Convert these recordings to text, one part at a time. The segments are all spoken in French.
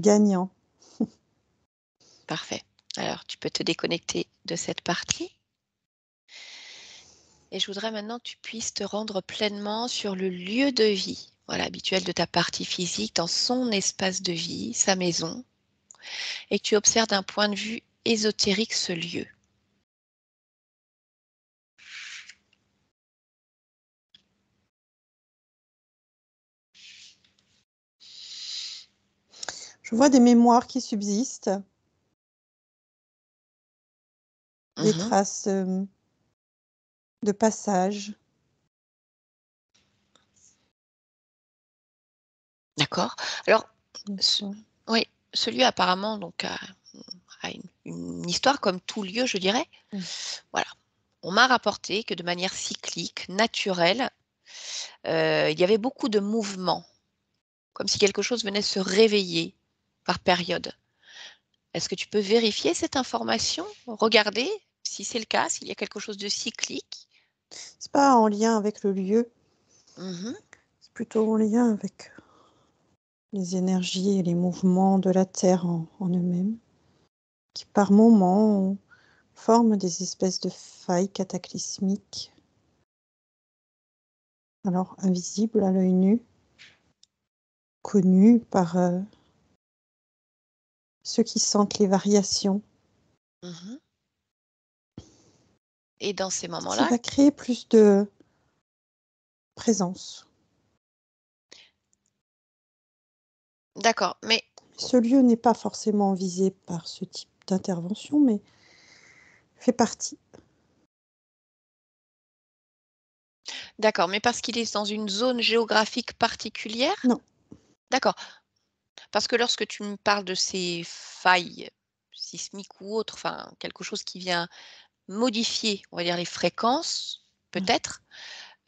gagnant. Parfait. Alors, tu peux te déconnecter de cette partie. Et je voudrais maintenant que tu puisses te rendre pleinement sur le lieu de vie, voilà, habituel de ta partie physique, dans son espace de vie, sa maison, et que tu observes d'un point de vue ésotérique ce lieu. Je vois des mémoires qui subsistent, des Mhm. traces de passage. D'accord. Alors, D'accord. oui, ce lieu apparemment donc a une histoire comme tout lieu, je dirais. Mm. Voilà. On m'a rapporté que de manière cyclique, naturelle, il y avait beaucoup de mouvements, comme si quelque chose venait se réveiller par période. Est-ce que tu peux vérifier cette information? Regarder si c'est le cas, s'il y a quelque chose de cyclique? C'est pas en lien avec le lieu, Mmh. c'est plutôt en lien avec les énergies et les mouvements de la Terre en eux-mêmes, qui par moments forment des espèces de failles cataclysmiques, alors invisibles à l'œil nu, connues par ceux qui sentent les variations, Mmh. Et dans ces ce qui moments-là, va créer plus de présence. d'accord, mais Ce lieu n'est pas forcément visé par ce type d'intervention, mais fait partie. d'accord, mais parce qu'il est dans une zone géographique particulière? Non, D'accord, parce que lorsque tu me parles de ces failles sismiques ou autres, enfin quelque chose qui vient modifier, on va dire les fréquences, ouais. peut-être,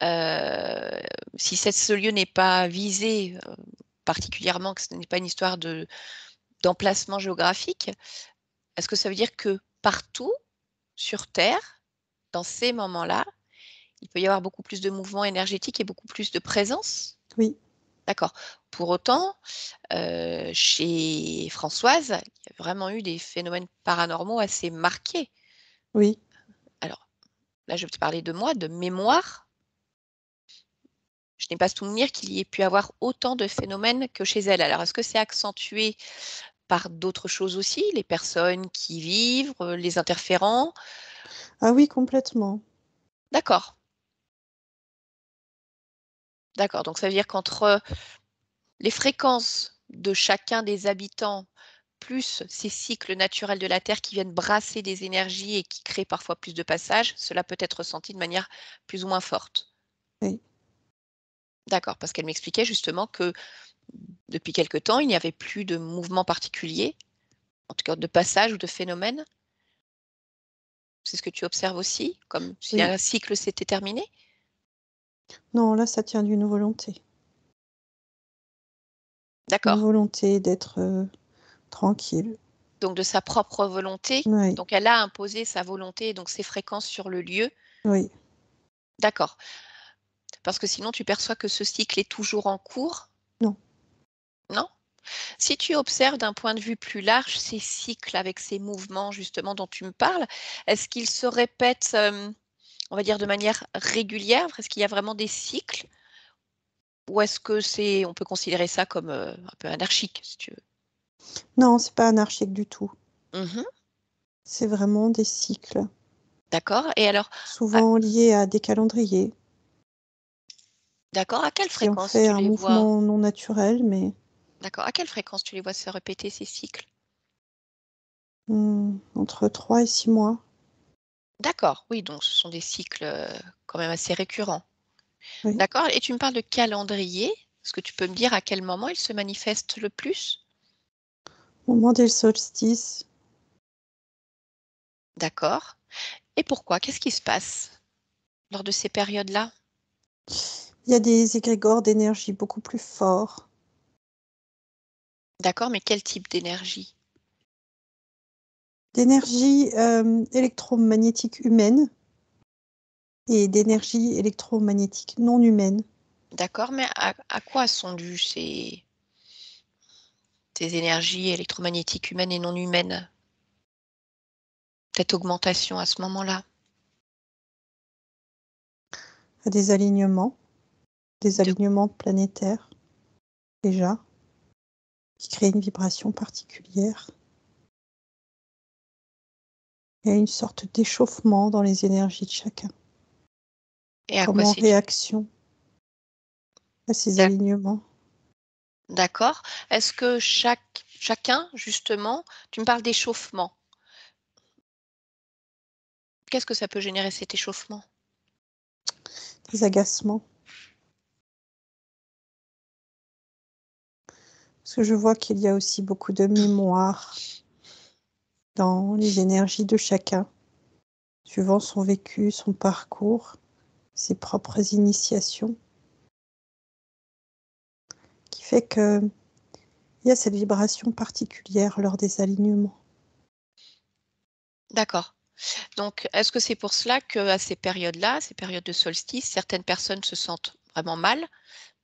heu, si ce lieu n'est pas visé, particulièrement, que ce n'est pas une histoire d'emplacement géographique, est-ce que ça veut dire que partout sur terre, dans ces moments-là, il peut y avoir beaucoup plus de mouvements énergétiques et beaucoup plus de présence? Oui, D'accord. Pour autant, chez Françoise, il y a vraiment eu des phénomènes paranormaux assez marqués. oui. Alors là, je vais te parler de moi, de mémoire. Je n'ai pas souvenir qu'il y ait pu avoir autant de phénomènes que chez elle. Alors est-ce que c'est accentué par d'autres choses aussi, les personnes qui y vivent, les interférents? Ah oui, complètement. D'accord, d'accord, donc ça veut dire qu'entre les fréquences de chacun des habitants, plus ces cycles naturels de la Terre qui viennent brasser des énergies et qui créent parfois plus de passages, cela peut être ressenti de manière plus ou moins forte. Oui. D'accord, parce qu'elle m'expliquait justement que depuis quelque temps, il n'y avait plus de mouvement particulier, en tout cas de passage ou de phénomène. C'est ce que tu observes aussi, comme si Oui. un cycle s'était terminé? Non, là, ça tient d'une volonté. Une D'accord, volonté d'être tranquille. donc de sa propre volonté, Oui, donc elle a imposé sa volonté, donc ses fréquences sur le lieu. oui. D'accord, parce que sinon tu perçois que ce cycle est toujours en cours? Non. Non? Si tu observes d'un point de vue plus large ces cycles avec ces mouvements justement dont tu me parles, est-ce qu'ils se répètent, on va dire de manière régulière? Est-ce qu'il y a vraiment des cycles? Ou est-ce que c'est on peut considérer ça comme, un peu anarchique si tu veux? Non, c'est pas anarchique du tout. Mmh. C'est vraiment des cycles, D'accord, et alors à souvent liés à des calendriers d'accord, à quelle qui ont fréquence fait tu un les vois? mouvement non naturel, mais D'accord, à quelle fréquence tu les vois se répéter ces cycles? entre 3 et 6 mois. D'accord, oui, donc ce sont des cycles, quand même assez récurrents. Oui. D'accord, et tu me parles de calendrier. Est-ce que tu peux me dire à quel moment il se manifeste le plus? Au moment des solstices, D'accord, et pourquoi? Qu'est-ce qui se passe lors de ces périodes-là? il y a des égrégores d'énergie beaucoup plus forts, D'accord, mais quel type d'énergie? d'énergie électromagnétique humaine et d'énergie électromagnétique non humaine. D'accord, mais à quoi sont dues ces tes énergies électromagnétiques humaines et non humaines. Cette augmentation à ce moment-là. À des alignements planétaires, déjà, qui créent une vibration particulière. Il y a une sorte d'échauffement dans les énergies de chacun, Et à comme quoi en c'est dû? réaction à ces alignements. D'accord. Est-ce que chacun, justement, tu me parles d'échauffement. Qu'est-ce que ça peut générer cet échauffement? Des agacements. Parce que je vois qu'il y a aussi beaucoup de mémoire dans les énergies de chacun, suivant son vécu, son parcours, ses propres initiations, qui fait que il y a cette vibration particulière lors des alignements. D'accord. Donc, est-ce que c'est pour cela qu'à ces périodes-là, ces périodes de solstice, certaines personnes se sentent vraiment mal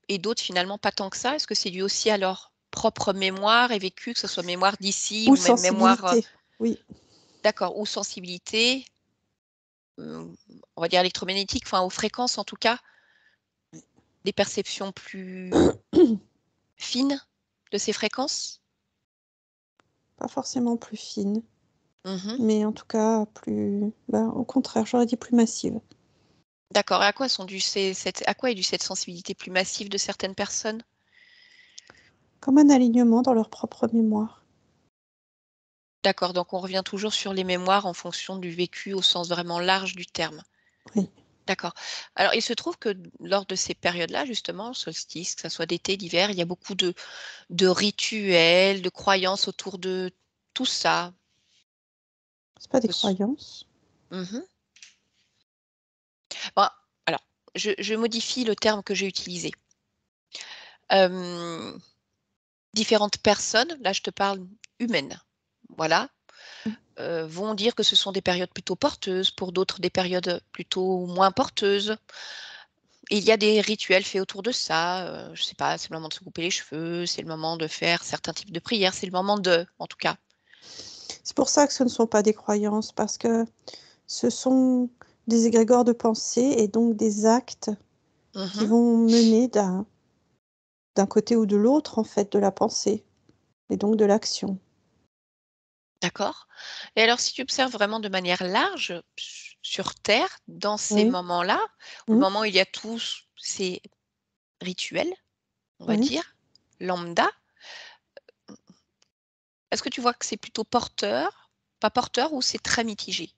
et d'autres finalement pas tant que ça? Est-ce que c'est dû aussi à leur propre mémoire et vécu, que ce soit mémoire d'ici Ou ou même mémoire, sensibilité, oui. d'accord, ou sensibilité, on va dire électromagnétique, enfin aux fréquences en tout cas, des perceptions plus fines de ces fréquences? Pas forcément plus fine, Mmh. mais en tout cas plus, au contraire, j'aurais dit plus massive. D'accord, et à quoi à quoi est due cette sensibilité plus massive de certaines personnes? Comme un alignement dans leur propre mémoire. D'accord, donc on revient toujours sur les mémoires en fonction du vécu au sens vraiment large du terme. Oui. D'accord. Alors il se trouve que lors de ces périodes-là justement, solstice, que ça soit d'été, d'hiver, il y a beaucoup de rituels, de croyances autour de tout ça. C'est pas des Que ce croyances. Mmh. Bah, alors je modifie le terme que j'ai utilisé. Hem, Différentes personnes, là je te parle humaines, voilà, Mmh. vont dire que ce sont des périodes plutôt porteuses, pour d'autres des périodes plutôt moins porteuses. Et il y a des rituels faits autour de ça, je sais pas, c'est le moment de se couper les cheveux, c'est le moment de faire certains types de prières, c'est le moment de en tout cas. C'est pour ça que ce ne sont pas des croyances, parce que ce sont des égrégores de pensée et donc des actes qui Mmh. vont mener d'un côté ou de l'autre, en fait, de la pensée et donc de l'action. D'accord. Et alors si tu observes vraiment de manière large, sur terre, dans ces Oui, moments-là, où le mmh, moment où il y a tous ces rituels, on va oui. dire, lambda, est-ce que tu vois que c'est plutôt porteur, pas porteur ou c'est très mitigé?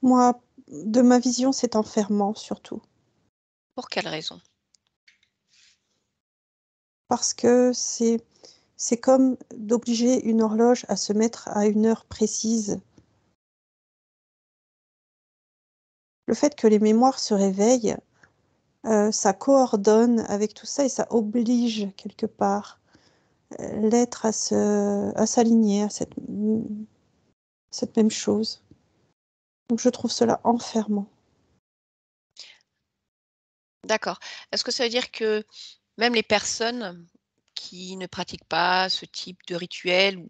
Moi, de ma vision, c'est enfermant surtout, Pour quelle raison? parce que c'est comme d'obliger une horloge à se mettre à une heure précise. Le fait que les mémoires se réveillent, ça coordonne avec tout ça et ça oblige quelque part, l'être à s'aligner à cette même chose. Donc je trouve cela enfermant. D'accord. Est-ce que ça veut dire que même les personnes qui ne pratiquent pas ce type de rituel ou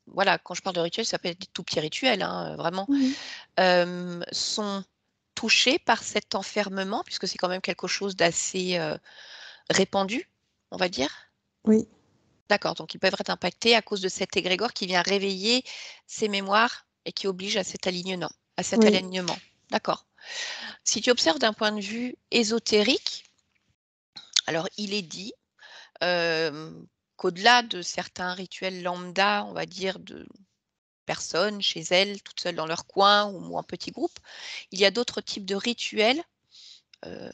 voilà, quand je parle de rituel, ça peut être des tout petits rituels, hein, vraiment, Mmh. sont touchées par cet enfermement puisque c'est quand même quelque chose d'assez, répandu, on va dire? Oui, D'accord, donc ils peuvent être impactés à cause de cet égrégore qui vient réveiller ces mémoires et qui oblige à cet oui, alignement. D'accord. Si tu observes d'un point de vue ésotérique, alors il est dit, qu'au-delà de certains rituels lambda, on va dire de personnes chez elles, toutes seules dans leur coin ou en petits groupes, il y a d'autres types de rituels, heu,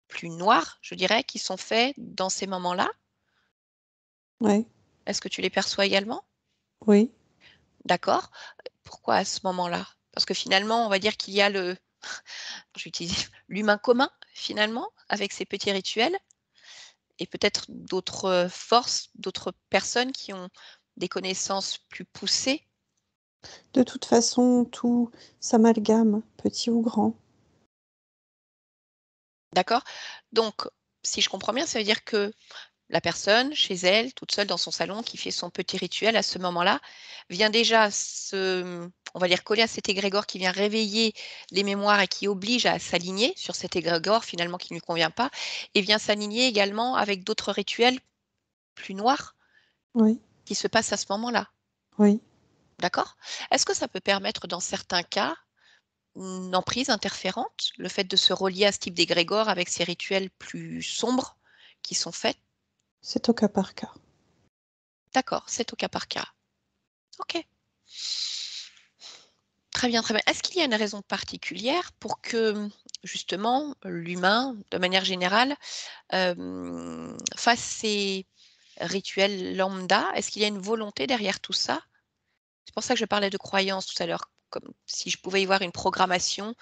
plus noirs, je dirais, qui sont faits dans ces moments-là. ouais, Est-ce que tu les perçois également? oui. D'accord. Pourquoi à ce moment-là? Parce que finalement, on va dire qu'il y a je vais utiliser l'humain commun, finalement, avec ces petits rituels et peut-être d'autres, forces, d'autres personnes qui ont des connaissances plus poussées. De toute façon, tout s'amalgame, petit ou grand. D'accord? Donc, si je comprends bien, ça veut dire que la personne, chez elle, toute seule dans son salon, qui fait son petit rituel à ce moment-là, vient déjà on va dire, coller à cet égrégore qui vient réveiller les mémoires et qui oblige à s'aligner sur cet égrégore finalement qui ne lui convient pas et vient s'aligner également avec d'autres rituels plus noirs Oui, qui se passent à ce moment-là. oui. D'accord? Est-ce que ça peut permettre dans certains cas une emprise interférente, le fait de se relier à ce type d'égrégore avec ces rituels plus sombres qui sont faits? C'est au cas par cas. D'accord, c'est au cas par cas. OK. Très bien, très bien. Est-ce qu'il y a une raison particulière pour que, justement, l'humain, de manière générale, fasse ces rituels lambda? Est-ce qu'il y a une volonté derrière tout ça? C'est pour ça que je parlais de croyance tout à l'heure, comme si je pouvais y voir une programmation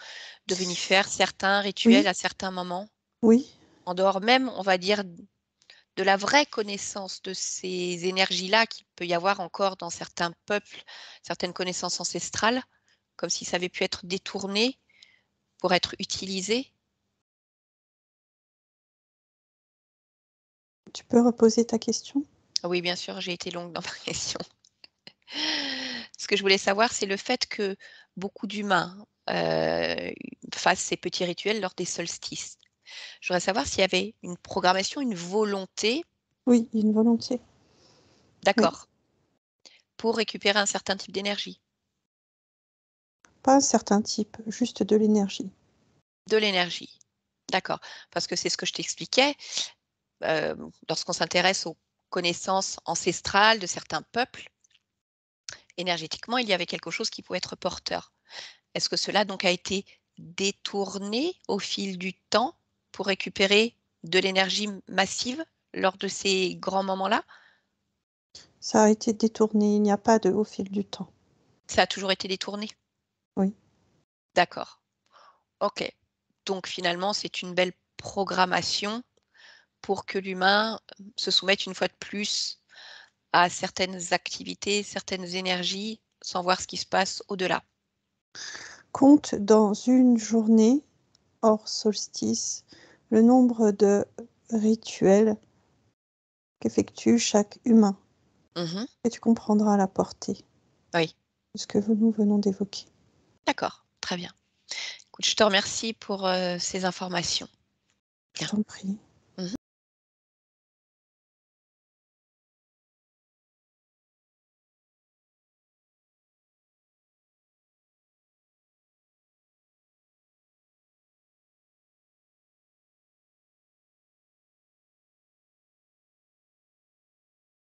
de venir faire certains rituels Oui, à certains moments, oui. en dehors même, on va dire, de la vraie connaissance de ces énergies-là qu'il peut y avoir encore dans certains peuples, certaines connaissances ancestrales, comme si ça avait pu être détourné pour être utilisé. Tu peux reposer ta question? Oui, bien sûr, j'ai été longue dans ma question. Ce que je voulais savoir, c'est le fait que beaucoup d'humains, fassent ces petits rituels lors des solstices. Je voudrais savoir s'il y avait une programmation, une volonté, Oui, une volonté. Oui. d'accord, pour récupérer un certain type d'énergie. Pas un certain type, juste de l'énergie. De l'énergie. D'accord, parce que c'est ce que je t'expliquais, lorsqu'on s'intéresse aux connaissances ancestrales de certains peuples, énergétiquement, il y avait quelque chose qui pouvait être porteur. Est-ce que cela donc a été détourné au fil du temps pour récupérer de l'énergie massive lors de ces grands moments-là? Ça a été détourné, il n'y a pas de au fil du temps. Ça a toujours été détourné? Oui. D'accord, OK. Donc finalement, c'est une belle programmation pour que l'humain, se soumette une fois de plus à certaines activités, certaines énergies, sans voir ce qui se passe au-delà. Compte dans une journée, hors solstice, le nombre de rituels qu'effectue chaque humain Mmh. et tu comprendras la portée Oui, de ce que nous venons d'évoquer. d'accord, très bien. Écoute, je te remercie pour, ces informations. Je Bien. t'en prie.